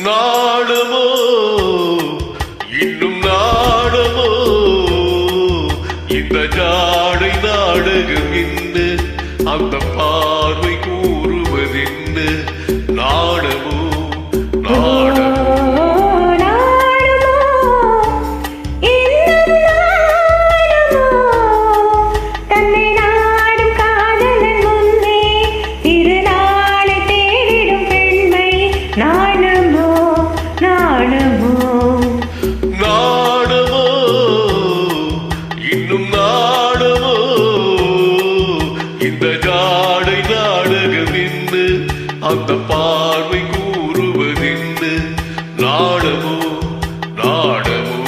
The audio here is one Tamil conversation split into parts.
நாடமோ இன்னும் நாடமோ இந்த ஜாடை நாடகம் என்ன அந்த பார்வை கூறுவதென்ன நாடமோ நாடமோ அந்த பார்வை கூறுவதென்ன நாடமோ நாடமோ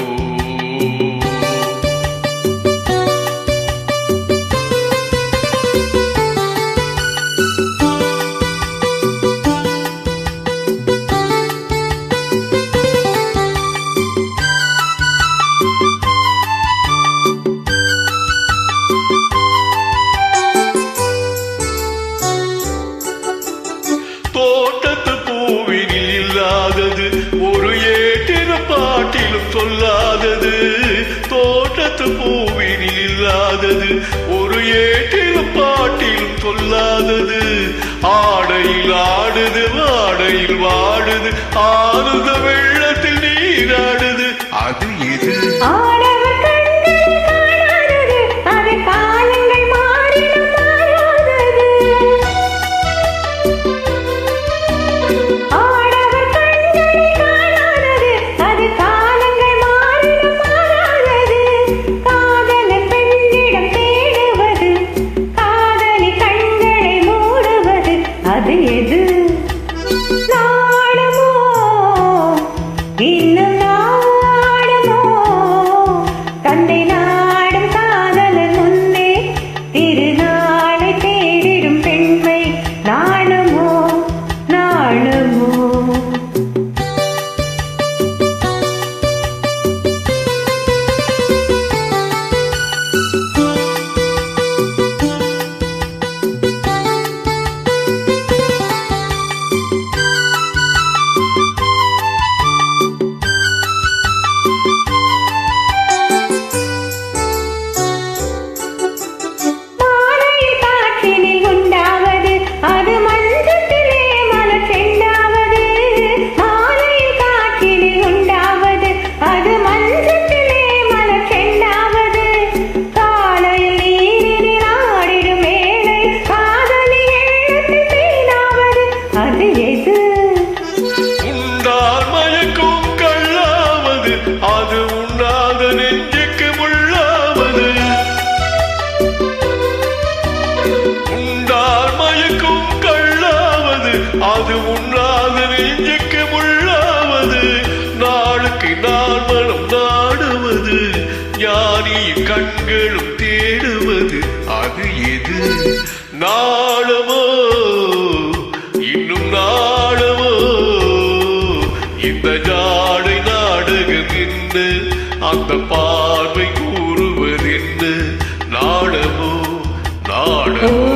தோட்டத்து பூவினில் இல்லாதது ஒரு ஏற்றின பாட்டிலும் சொல்லாதது தோட்டத்து பூவினில் இல்லாதது ஒரு ஏற்றின பாட்டிலும் சொல்லாதது ஆடையில் ஆடுது வாடையில் வாடுது ஆறுத வெள்ளத்தில் நீராடுது அது எது அது எது நாடமோ இன்னும் நாடமோ தந்தை நாடும் காதலன் முன்னே திருநாளை தேடிடும் பெண்மை நாணமோ நாணமோ உண்டால் மயக்கும் கள்ளாவது அது உண்ணாத நெஞ்சுக்கு முள்ளாவது உண்டால் மயக்கும் கள்ளாவது அது உண்ணாத நெஞ்சுக்கு முள்ளாவது நாளுக்கு நாள் மனம் நாடுவது ஞானி கண்களும் தேடுவது அது எது நாடமோ இன்னும் நாடமோ இந்த ஜாடை நாடகம் என்ன அந்த பார்வை கூறுவதென்ன நாடமோ நாடமோ